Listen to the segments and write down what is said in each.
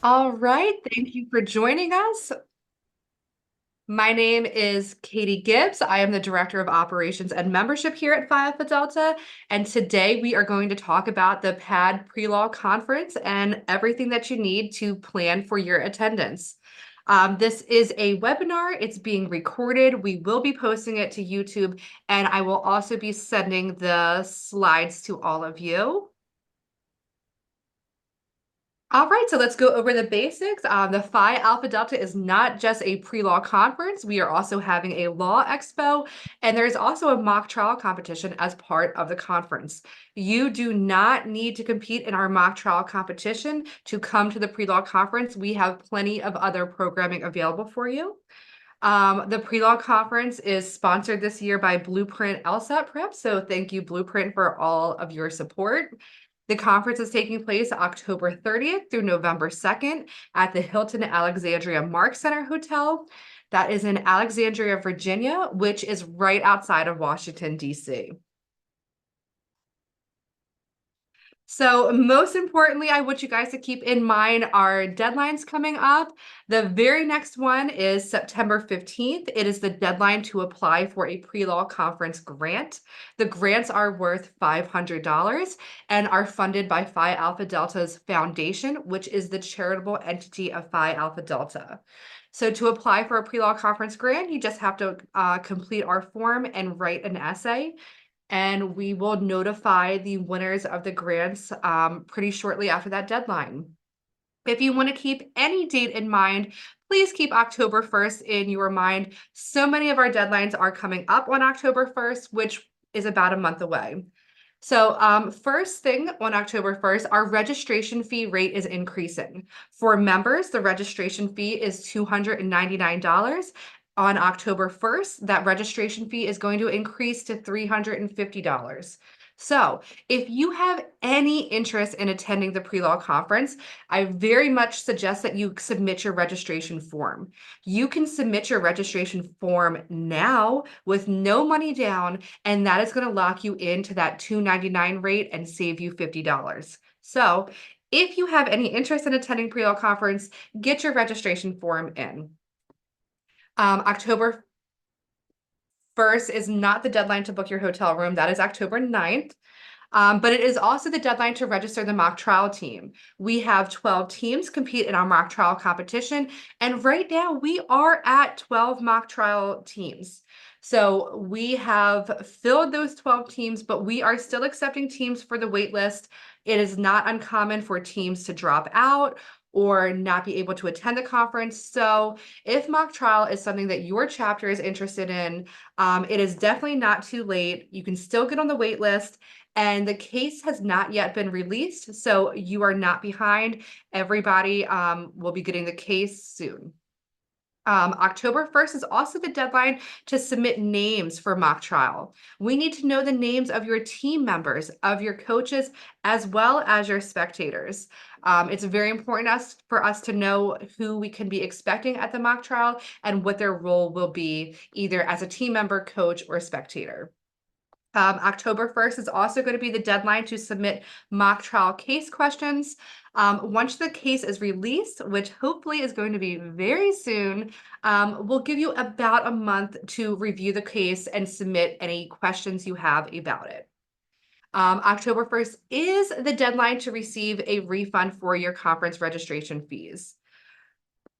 All right, thank you for joining us. My name is Katie Gibbs. I am the Director of Operations and Membership here at Phi Alpha Delta, and today we are going to talk about the PAD Pre-Law Conference and everything that you need to plan for your attendance. This is a webinar. It's being recorded. We will be posting it to YouTube, and I will also be sending the slides to all of you. All right, so let's go over the basics. The Phi Alpha Delta is not just a pre-law conference. We are also having a law expo, and there's also a mock trial competition as part of the conference. You do not need to compete in our mock trial competition to come to the pre-law conference. We have plenty of other programming available for you. The pre-law conference is sponsored this year by Blueprint LSAT Prep, so thank you, Blueprint, for all of your support. The conference is taking place October 30th through November 2nd at the Hilton Alexandria Mark Center Hotel. That is in Alexandria, Virginia, which is right outside of Washington, D.C. So most importantly, I want you guys to keep in mind our deadlines coming up. The very next one is September 15th. It is the deadline to apply for a pre-law conference grant. The grants are worth $500 and are funded by Phi Alpha Delta's foundation, which is the charitable entity of Phi Alpha Delta. So to apply for a pre-law conference grant, you just have to complete our form and write an essay, and we will notify the winners of the grants pretty shortly after that deadline. If you want to keep any date in mind, please keep October 1st in your mind. So many of our deadlines are coming up on October 1st, which is about a month away. So first thing on October 1st, our registration fee rate is increasing. For members, the registration fee is $299. On October 1st, that registration fee is going to increase to $350. So if you have any interest in attending the pre-law conference, I very much suggest that you submit your registration form. You can submit your registration form now with no money down, and that is going to lock you into that $299 rate and save you $50. So if you have any interest in attending pre-law conference, get your registration form in. October 1st is not the deadline to book your hotel room. That is October 9th. But it is also the deadline to register the mock trial team. We have 12 teams compete in our mock trial competition, and right now we are at 12 mock trial teams. So we have filled those 12 teams, but we are still accepting teams for the wait list. It is not uncommon for teams to drop out or not be able to attend the conference. So if mock trial is something that your chapter is interested in, it is definitely not too late. You can still get on the wait list, and the case has not yet been released, so you are not behind. Everybody will be getting the case soon. October 1st is also the deadline to submit names for mock trial. We need to know the names of your team members, of your coaches, as well as your spectators. It's very important for us to know who we can be expecting at the mock trial and what their role will be, either as a team member, coach, or spectator. October 1st is also going to be the deadline to submit mock trial case questions. Once the case is released, which hopefully is going to be very soon, we'll give you about a month to review the case and submit any questions you have about it. October 1st is the deadline to receive a refund for your conference registration fees.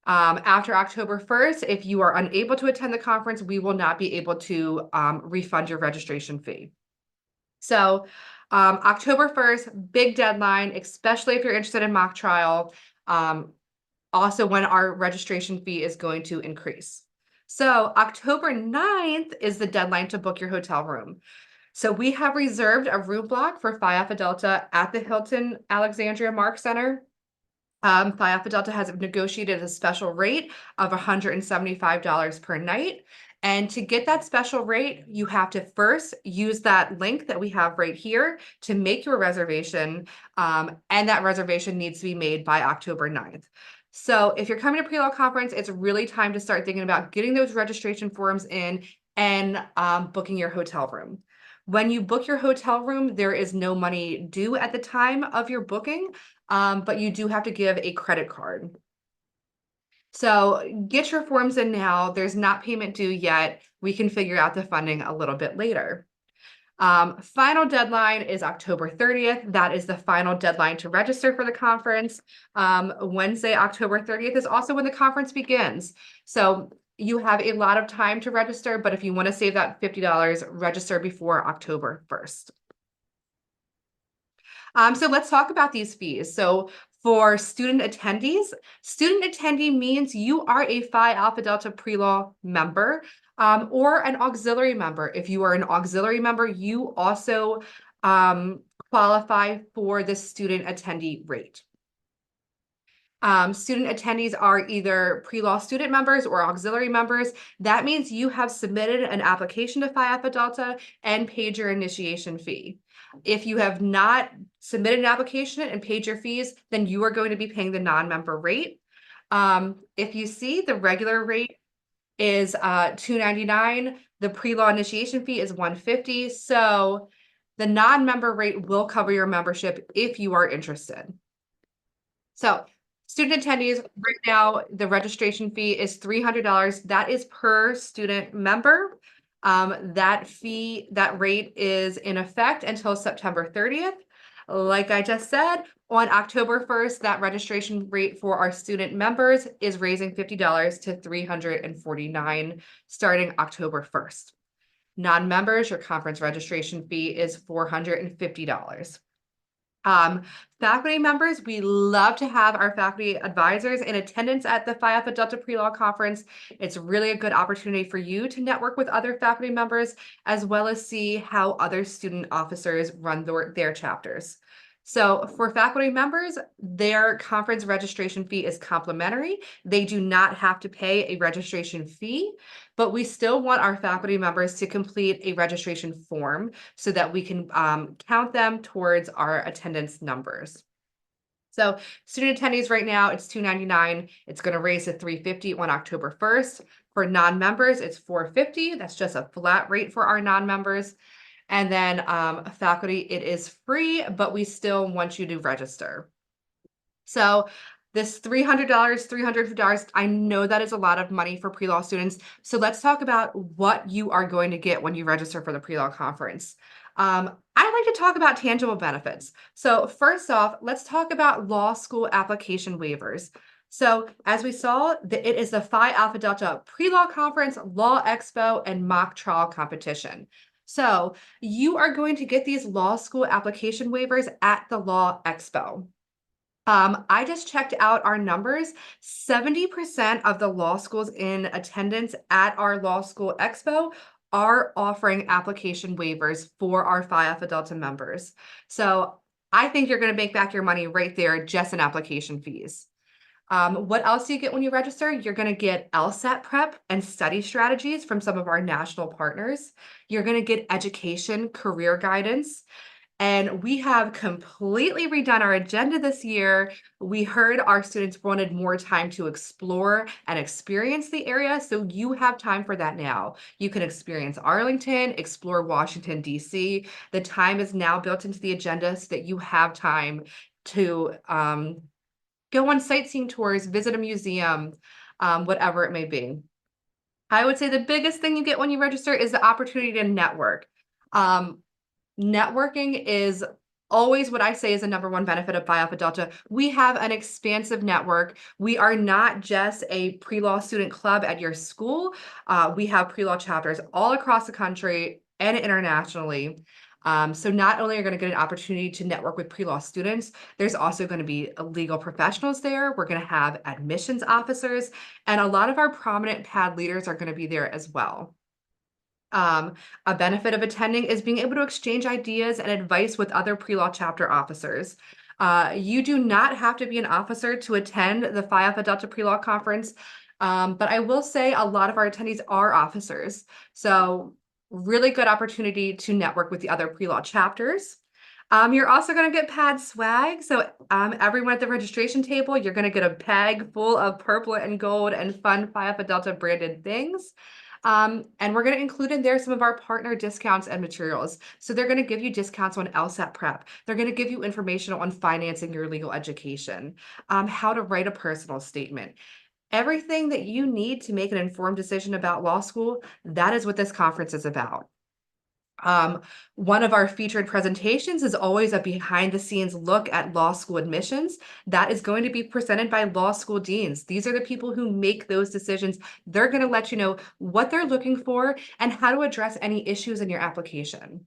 After October 1st, if you are unable to attend the conference, we will not be able to refund your registration fee. So October 1st, big deadline, especially if you're interested in mock trial. Also when our registration fee is going to increase. So October 9th is the deadline to book your hotel room. So we have reserved a room block for Phi Alpha Delta at the Hilton Alexandria Mark Center. Phi Alpha Delta has negotiated a special rate of $175 per night. And to get that special rate, you have to first use that link that we have right here to make your reservation. And that reservation needs to be made by October 9th. So if you're coming to pre-law conference, it's really time to start thinking about getting those registration forms in and booking your hotel room. When you book your hotel room, there is no money due at the time of your booking, but you do have to give a credit card. So get your forms in now. There's not payment due yet. We can figure out the funding a little bit later. Final deadline is October 30th. That is the final deadline to register for the conference. Wednesday, October 30th is also when the conference begins. So you have a lot of time to register, but if you want to save that $50, register before October 1st. So let's talk about these fees. So for student attendee means you are a Phi Alpha Delta Pre-Law member or an auxiliary member. If you are an auxiliary member, you also qualify for the student attendee rate. Student attendees are either pre-law student members or auxiliary members. That means you have submitted an application to Phi Alpha Delta and paid your initiation fee. If you have not submitted an application and paid your fees, then you are going to be paying the non-member rate. If you see, the regular rate is $299. The pre-law initiation fee is $150. So the non-member rate will cover your membership if you are interested. So student attendees, right now, the registration fee is $300. That is per student member. That rate is in effect until September 30th. Like I just said, on October 1st, that registration rate for our student members is raising $50 to $349 starting October 1st. Non-members, your conference registration fee is $450. Faculty members, we love to have our faculty advisors in attendance at the Phi Alpha Delta Pre-Law Conference. It's really a good opportunity for you to network with other faculty members, as well as see how other student officers run their chapters. So for faculty members, their conference registration fee is complimentary. They do not have to pay a registration fee, but we still want our faculty members to complete a registration form so that we can count them towards our attendance numbers. So student attendees right now, it's $299. It's going to raise to $350 on October 1st. For non-members, it's $450. That's just a flat rate for our non-members. And then faculty, it is free, but we still want you to register. So this $300, $350, I know that is a lot of money for pre-law students. So let's talk about what you are going to get when you register for the pre-law conference. I like to talk about tangible benefits. So first off, let's talk about law school application waivers. So as we saw, it is the Phi Alpha Delta Pre-Law Conference, Law Expo, and Mock Trial Competition. So you are going to get these law school application waivers at the Law Expo. I just checked out our numbers. 70% of the law schools in attendance at our Law School Expo are offering application waivers for our Phi Alpha Delta members. So I think you're going to make back your money right there just in application fees. What else do you get when you register? You're going to get LSAT prep and study strategies from some of our national partners. You're going to get education, career guidance. And we have completely redone our agenda this year. We heard our students wanted more time to explore and experience the area. So you have time for that now. You can experience Arlington, explore Washington, D.C. The time is now built into the agenda so that you have time to go on sightseeing tours, visit a museum, whatever it may be. I would say the biggest thing you get when you register is the opportunity to network. Networking is always what I say is the number one benefit of Phi Alpha Delta. We have an expansive network. We are not just a pre-law student club at your school. We have pre-law chapters all across the country and internationally. So not only are you going to get an opportunity to network with pre-law students, there's also going to be legal professionals there. We're going to have admissions officers, and a lot of our prominent PAD leaders are going to be there as well. A benefit of attending is being able to exchange ideas and advice with other pre-law chapter officers. You do not have to be an officer to attend the Phi Alpha Delta Pre-Law Conference, but I will say a lot of our attendees are officers. So really good opportunity to network with the other pre-law chapters. You're also going to get PAD swag. So everyone at the registration table, you're going to get a bag full of purple and gold and fun Phi Alpha Delta branded things. And we're going to include in there some of our partner discounts and materials. So they're going to give you discounts on LSAT prep. They're going to give you information on financing your legal education, how to write a personal statement. Everything that you need to make an informed decision about law school, that is what this conference is about. One of our featured presentations is always a behind the scenes look at law school admissions. That is going to be presented by law school deans. These are the people who make those decisions. They're going to let you know what they're looking for and how to address any issues in your application.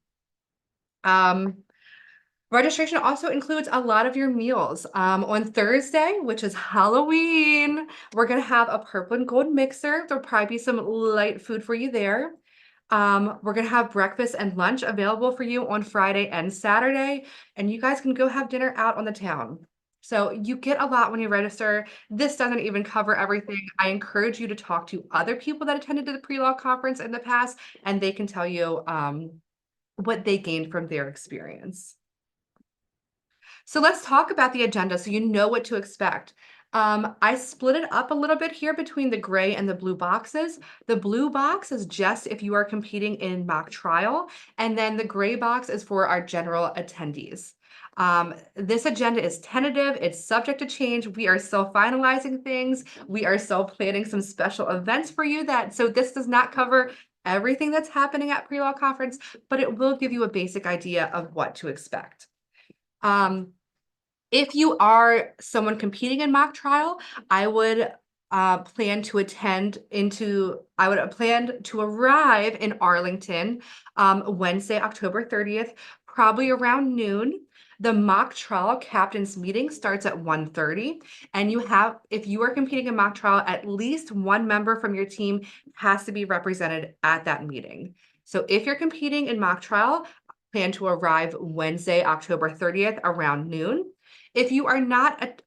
Registration also includes a lot of your meals. On Thursday, which is Halloween, we're going to have a purple and gold mixer. There'll probably be some light food for you there. We're going to have breakfast and lunch available for you on Friday and Saturday, and you guys can go have dinner out on the town. So you get a lot when you register. This doesn't even cover everything. I encourage you to talk to other people that attended the pre-law conference in the past, and they can tell you what they gained from their experience. So let's talk about the agenda so you know what to expect. I split it up a little bit here between the gray and the blue boxes. The blue box is just if you are competing in mock trial, and then the gray box is for our general attendees. This agenda is tentative, it's subject to change. We are still finalizing things. We are still planning some special events for you so this does not cover everything that's happening at pre-law conference, but it will give you a basic idea of what to expect. If you are someone competing in mock trial, I would plan to arrive in Arlington Wednesday, October 30th, probably around noon. The mock trial captain's meeting starts at 1:30, and if you are competing in mock trial, at least one member from your team has to be represented at that meeting. So if you're competing in mock trial, plan to arrive Wednesday, October 30th around noon. If you are not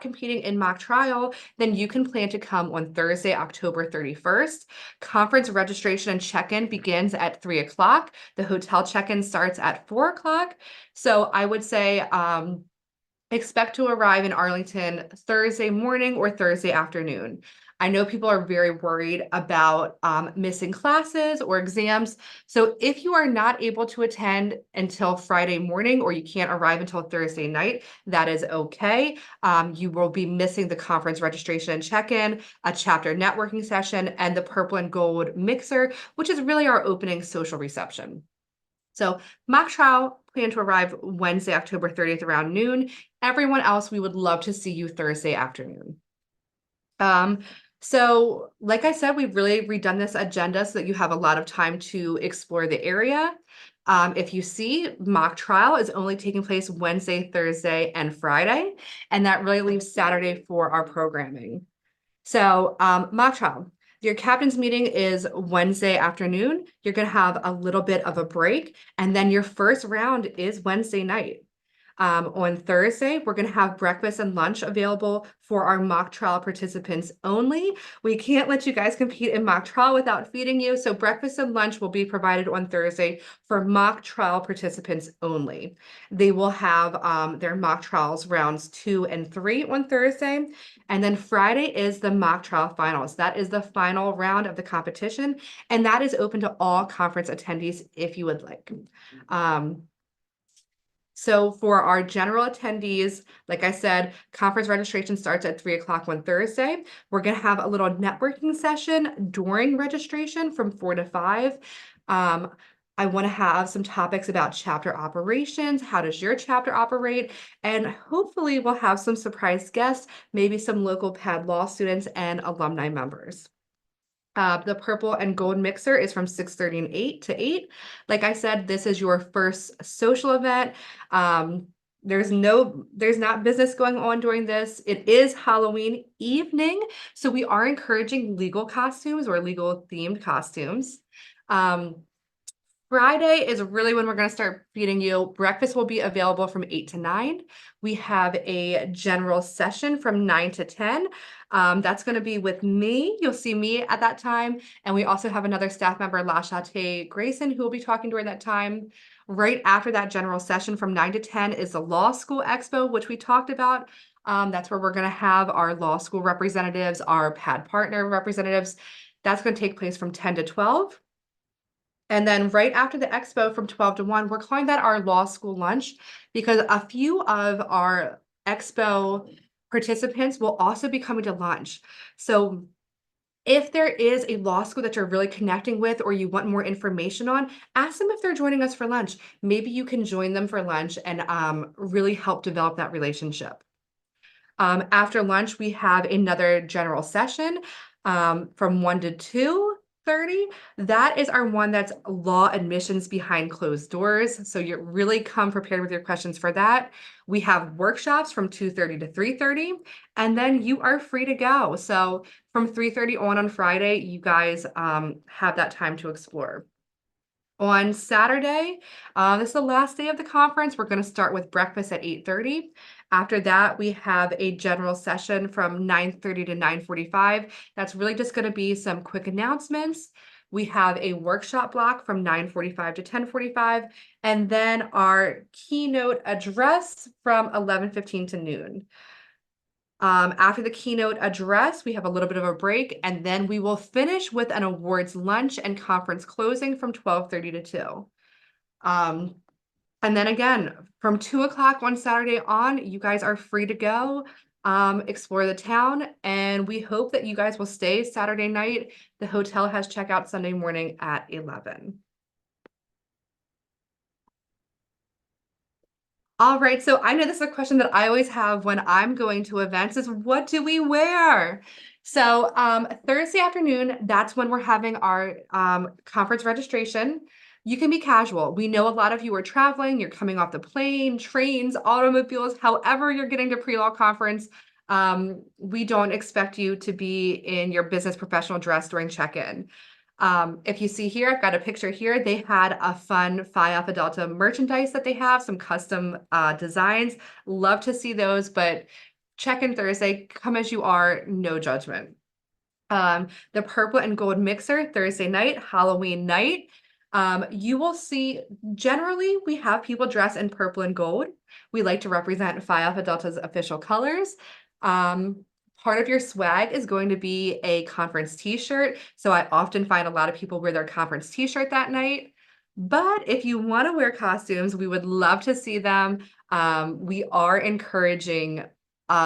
competing in mock trial, then you can plan to come on Thursday, October 31st. Conference registration and check-in begins at 3 o'clock. The hotel check-in starts at 4 o'clock. So I would say expect to arrive in Arlington Thursday morning or Thursday afternoon. I know people are very worried about missing classes or exams. So if you are not able to attend until Friday morning or you can't arrive until Thursday night, that is okay. You will be missing the conference registration and check-in, a chapter networking session, and the purple and gold mixer, which is really our opening social reception. So mock trial, plan to arrive Wednesday, October 30th around noon. Everyone else, we would love to see you Thursday afternoon. So like I said, we've really redone this agenda so that you have a lot of time to explore the area. If you see, mock trial is only taking place Wednesday, Thursday, and Friday, and that really leaves Saturday for our programming. So mock trial. Your captain's meeting is Wednesday afternoon. You're going to have a little bit of a break, and then your first round is Wednesday night. On Thursday, we're going to have breakfast and lunch available for our mock trial participants only. We can't let you guys compete in mock trial without feeding you, so breakfast and lunch will be provided on Thursday for mock trial participants only. They will have their mock trials rounds 2 and 3 on Thursday, and then Friday is the mock trial finals. That is the final round of the competition, and that is open to all conference attendees if you would like. So for our general attendees, like I said, conference registration starts at 3 o'clock on Thursday. We're going to have a little networking session during registration from 4 to 5. I want to have some topics about chapter operations. How does your chapter operate? And hopefully we'll have some surprise guests, maybe some local PAD Law students and alumni members. The purple and gold mixer is from 6:30 and 8 to 8. Like I said, this is your first social event. There's not business going on during this. It is Halloween evening, so we are encouraging legal costumes or legal themed costumes. Friday is really when we're going to start feeding you. Breakfast will be available from 8 to 9. We have a general session from 9 to 10. That's going to be with me. You'll see me at that time. And we also have another staff member, LaShate Grayson, who will be talking during that time. Right after that general session from 9 to 10 is the Law School Expo, which we talked about That's where we're going to have our law school representatives, our pad partner representatives. That's going to take place from 10 to 12. And then right after the expo from 12 to 1, we're calling that our law school lunch because a few of our expo participants will also be coming to lunch. So if there is a law school that you're really connecting with or you want more information on, ask them if they're joining us for lunch. Maybe you can join them for lunch and really help develop that relationship. After lunch, we have another general session from 1 to 2:30. That is our one that's law admissions behind closed doors. So you really come prepared with your questions for that. We have workshops from 2:30 to 3:30, and then you are free to go. So from 3:30 on Friday, you guys have that time to explore. On Saturday, this is the last day of the conference. We're going to start with breakfast at 8:30. After that, we have a general session from 9:30 to 9:45. That's really just going to be some quick announcements. We have a workshop block from 9:45 to 10:45, and then our keynote address from 11:15 to noon. After the keynote address, we have a little bit of a break, and then we will finish with an awards lunch and conference closing from 12:30 to 2. And then again, from 2 o'clock on Saturday on, you guys are free to go, explore the town, and we hope that you guys will stay Saturday night. The hotel has checkout Sunday morning at 11. All right, so I know this is a question that I always have when I'm going to events is what do we wear? So Thursday afternoon, that's when we're having our conference registration. You can be casual. We know a lot of you are traveling, you're coming off the plane, trains, automobiles, however you're getting to pre-law conference. We don't expect you to be in your business professional dress during check-in. If you see here, I've got a picture here. They had a fun Phi Alpha Delta merchandise that they have, some custom designs. Love to see those, but check-in Thursday, come as you are, no judgment. The purple and gold mixer, Thursday night, Halloween night. You will see, generally, we have people dress in purple and gold. We like to represent Phi Alpha Delta's official colors. Part of your swag is going to be a conference t-shirt. So I often find a lot of people wear their conference t-shirt that night. But if you want to wear costumes, we would love to see them. We are encouraging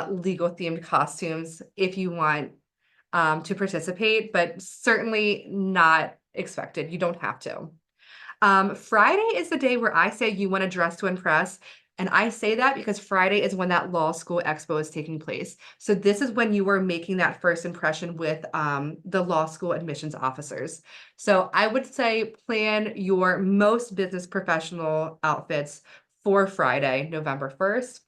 legal themed costumes if you want to participate, but certainly not expected. You don't have to. Friday is the day where I say you want to dress to impress. And I say that because Friday is when that law school expo is taking place. So this is when you are making that first impression with the law school admissions officers. So I would say plan your most business professional outfits for Friday, November 1st.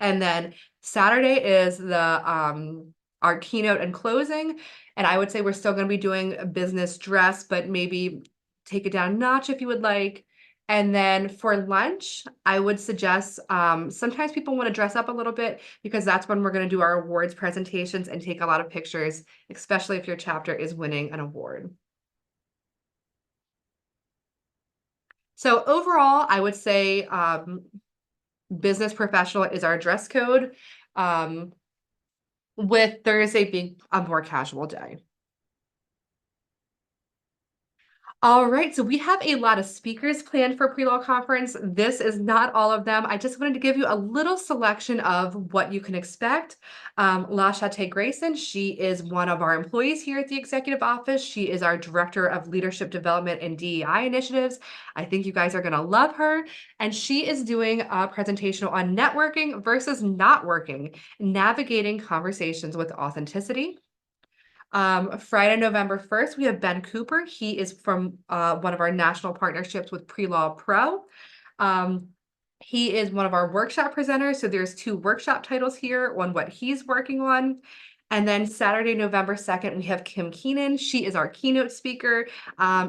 And then Saturday is the our keynote and closing. And I would say we're still going to be doing a business dress, but maybe take it down a notch if you would like. And then for lunch, I would suggest sometimes people want to dress up a little bit because that's when we're going to do our awards presentations and take a lot of pictures, especially if your chapter is winning an award. So overall, I would say business professional is our dress code, with Thursday being a more casual day. All right, so we have a lot of speakers planned for pre-law conference. This is not all of them. I just wanted to give you a little selection of what you can expect. LaChate Grayson, she is one of our employees here at the executive office. She is our director of leadership development and DEI initiatives. I think you guys are going to love her. And she is doing a presentation on networking versus not working, navigating conversations with authenticity. Friday, November 1st, we have Ben Cooper. He is from one of our national partnerships with Pre-Law Pro. He is one of our workshop presenters. So there's 2 workshop titles here on what he's working on. And then Saturday, November 2nd, we have Kim Keenan. She is our keynote speaker.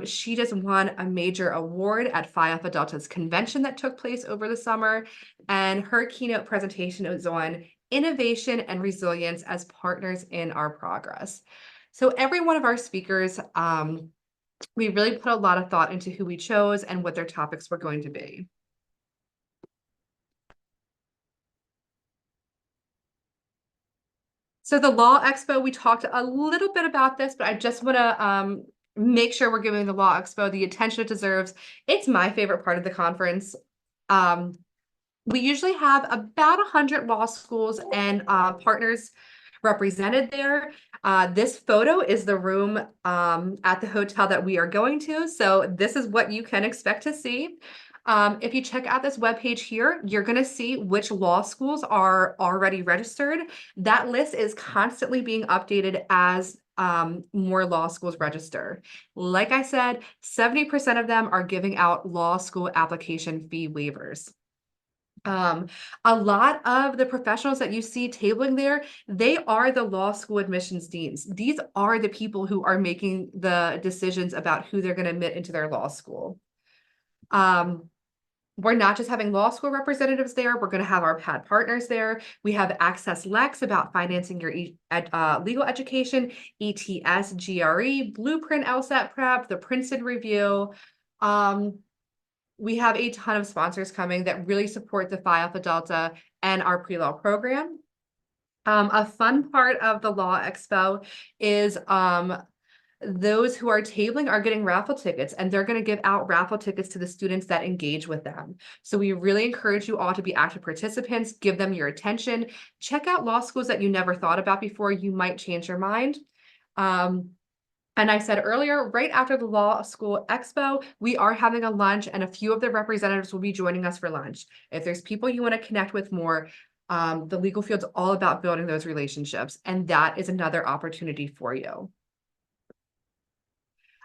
She just won a major award at Phi Alpha Delta's convention that took place over the summer. And her keynote presentation is on innovation and resilience as partners in our progress. So every one of our speakers, we really put a lot of thought into who we chose and what their topics were going to be. So the Law Expo, we talked a little bit about this, but I just want to make sure we're giving the Law Expo the attention it deserves. It's my favorite part of the conference. We usually have about 100 law schools and partners represented there. This photo is the room at the hotel that we are going to. So this is what you can expect to see. If you check out this webpage here, you're going to see which law schools are already registered. That list is constantly being updated as more law schools register. Like I said, 70% of them are giving out law school application fee waivers. A lot of the professionals that you see tabling there, they are the law school admissions deans. These are the people who are making the decisions about who they're going to admit into their law school. We're not just having law school representatives there, we're going to have our PAD partners there. We have Access Lex about financing your legal education, ETS, GRE, Blueprint LSAT prep, the Princeton Review. We have a ton of sponsors coming that really support the Phi Alpha Delta and our pre-law program. A fun part of the Law Expo is those who are tabling are getting raffle tickets, and they're going to give out raffle tickets to the students that engage with them. So we really encourage you all to be active participants, give them your attention, check out law schools that you never thought about before. You might change your mind. And I said earlier, right after the Law School Expo, we are having a lunch, and a few of the representatives will be joining us for lunch. If there's people you want to connect with more, the legal field's all about building those relationships, and that is another opportunity for you.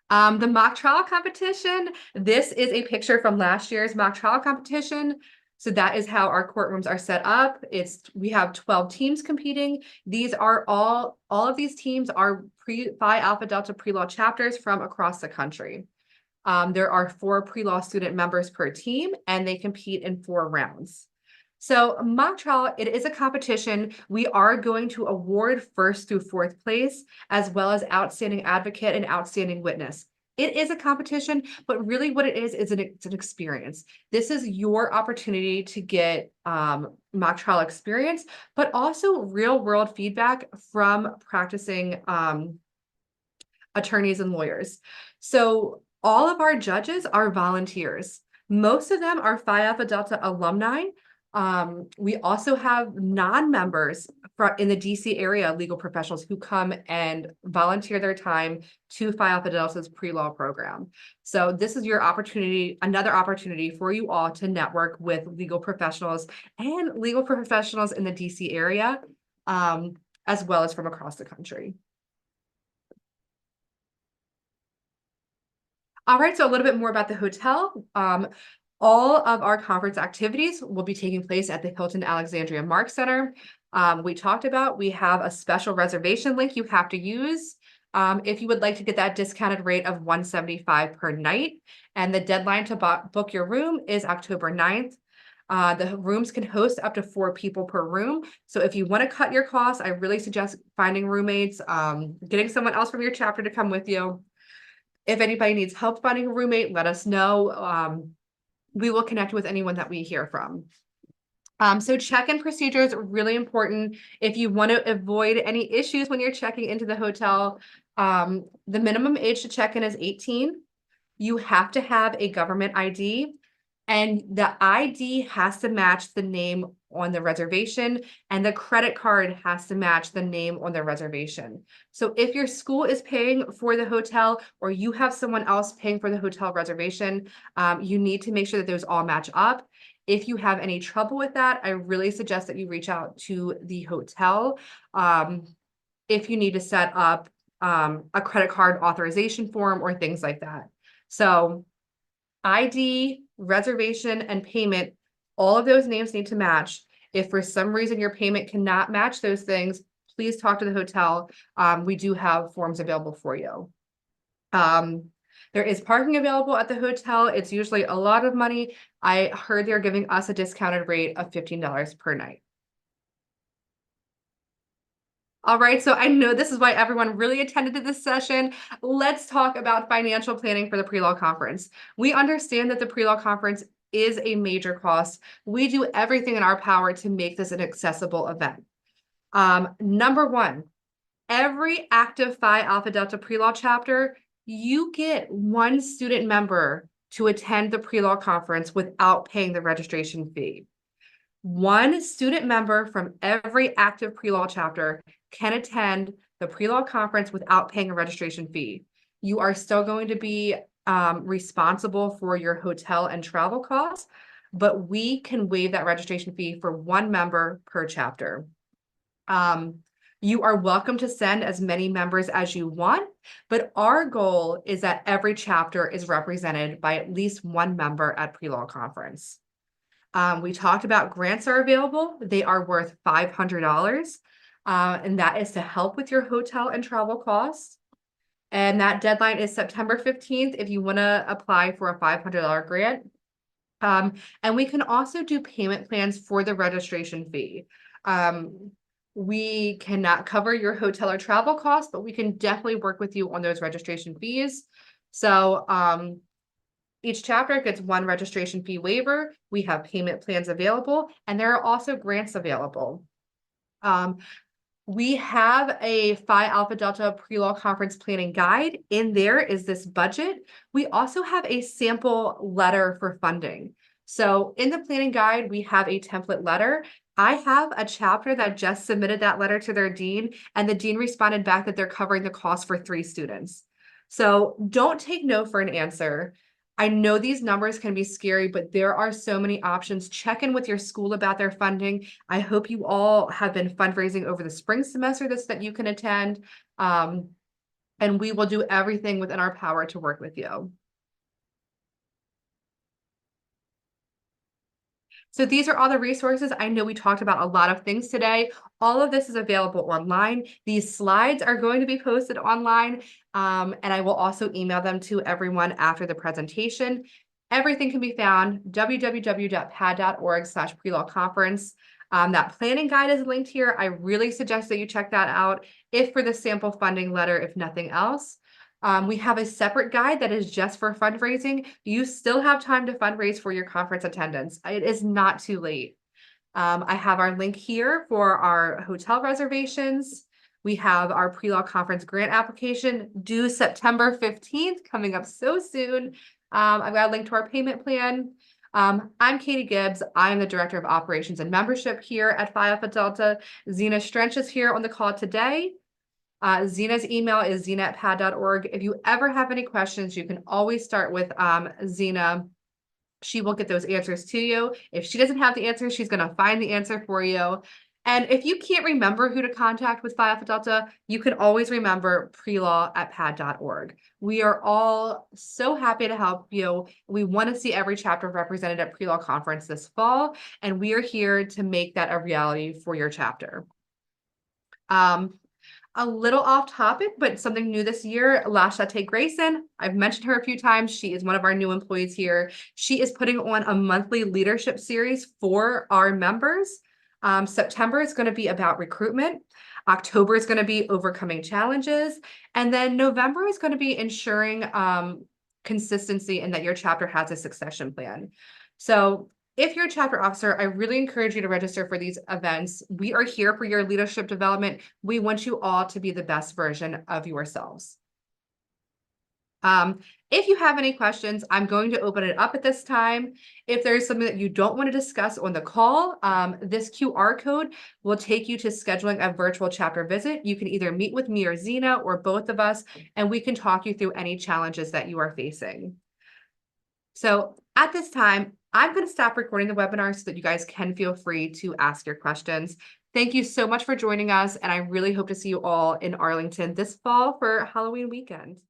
The mock trial competition, this is a picture from last year's mock trial competition. So that is how our courtrooms are set up. We have 12 teams competing. These are all of these teams are Phi Alpha Delta pre-law chapters from across the country. There are 4 pre-law student members per team, and they compete in 4 rounds. So mock trial, it is a competition. We are going to award 1st through 4th place, as well as outstanding advocate and outstanding witness. It is a competition, but really what it is it's an experience. This is your opportunity to get mock trial experience, but also real world feedback from practicing attorneys and lawyers. So all of our judges are volunteers. Most of them are Phi Alpha Delta alumni. We also have non-members in the DC area legal professionals who come and volunteer their time to Phi Alpha Delta's pre-law program. So this is your opportunity, another opportunity for you all to network with legal professionals and legal professionals in the DC area, as well as from across the country. All right, so a little bit more about the hotel. All of our conference activities will be taking place at the Hilton Alexandria Mark Center. We talked about, we have a special reservation link you have to use if you would like to get that discounted rate of $175 per night. And the deadline to book your room is October 9th. The rooms can host up to 4 people per room. So if you want to cut your costs, I really suggest finding roommates, getting someone else from your chapter to come with you. If anybody needs help finding a roommate, let us know. We will connect with anyone that we hear from. So check-in procedures are really important. If you want to avoid any issues when you're checking into the hotel, the minimum age to check in is 18. You have to have a government ID, and the ID has to match the name on the reservation, and the credit card has to match the name on the reservation. So if your school is paying for the hotel or you have someone else paying for the hotel reservation, you need to make sure that those all match up. If you have any trouble with that, I really suggest that you reach out to the hotel if you need to set up a credit card authorization form or things like that. So ID, reservation, and payment, all of those names need to match. If for some reason your payment cannot match those things, please talk to the hotel. We do have forms available for you. There is parking available at the hotel. It's usually a lot of money. I heard they're giving us a discounted rate of $15 per night. All right, so I know this is why everyone really attended to this session. Let's talk about financial planning for the pre-law conference. We understand that the pre-law conference is a major cost. We do everything in our power to make this an accessible event. Number one, every active Phi Alpha Delta pre-law chapter, you get one student member to attend the pre-law conference without paying the registration fee. One student member from every active pre-law chapter can attend the pre-law conference without paying a registration fee. You are still going to be responsible for your hotel and travel costs, but we can waive that registration fee for one member per chapter. You are welcome to send as many members as you want, but our goal is that every chapter is represented by at least one member at pre-law conference. We talked about grants are available. They are worth $500, and that is to help with your hotel and travel costs. And that deadline is September 15th if you want to apply for a $500 grant. And we can also do payment plans for the registration fee. We cannot cover your hotel or travel costs, but we can definitely work with you on those registration fees. So each chapter gets one registration fee waiver. We have payment plans available, and there are also grants available. We have a Phi Alpha Delta pre-law conference planning guide. In there is this budget. We also have a sample letter for funding. So in the planning guide, we have a template letter. I have a chapter that just submitted that letter to their dean, and the dean responded back that they're covering the cost for 3 students. So don't take no for an answer. I know these numbers can be scary, but there are so many options. Check in with your school about their funding. I hope you all have been fundraising over the spring semester that you can attend. And we will do everything within our power to work with you. So these are all the resources. I know we talked about a lot of things today. All of this is available online. These slides are going to be posted online, and I will also email them to everyone after the presentation. Everything can be found www.pad.org/pre-law conference. That planning guide is linked here. I really suggest that you check that out if for the sample funding letter, if nothing else. We have a separate guide that is just for fundraising. You still have time to fundraise for your conference attendance. It is not too late. I have our link here for our hotel reservations. We have our pre-law conference grant application due September 15th, coming up so soon. I've got a link to our payment plan. I'm Katie Gibbs. I'm the Director of Operations and Membership here at Phi Alpha Delta. Zena Strench is here on the call today. Zena's email is zena@pad.org. If you ever have any questions, you can always start with Zena. She will get those answers to you. If she doesn't have the answer, she's going to find the answer for you. And if you can't remember who to contact with Phi Alpha Delta, you can always remember prelaw@pad.org. We are all so happy to help you. We want to see every chapter represented at pre-law conference this fall, and we are here to make that a reality for your chapter. A little off topic, but something new this year, Lashate Grayson. I've mentioned her a few times. She is one of our new employees here. She is putting on a monthly leadership series for our members. September is going to be about recruitment. October is going to be overcoming challenges. And then November is going to be ensuring consistency and that your chapter has a succession plan. So if you're a chapter officer, I really encourage you to register for these events. We are here for your leadership development. We want you all to be the best version of yourselves. If you have any questions, I'm going to open it up at this time. If there's something that you don't want to discuss on the call, this QR code will take you to scheduling a virtual chapter visit. You can either meet with me or Zena or both of us, and we can talk you through any challenges that you are facing. So at this time, I'm going to stop recording the webinar so that you guys can feel free to ask your questions. Thank you so much for joining us, and I really hope to see you all in Arlington this fall for Halloween weekend.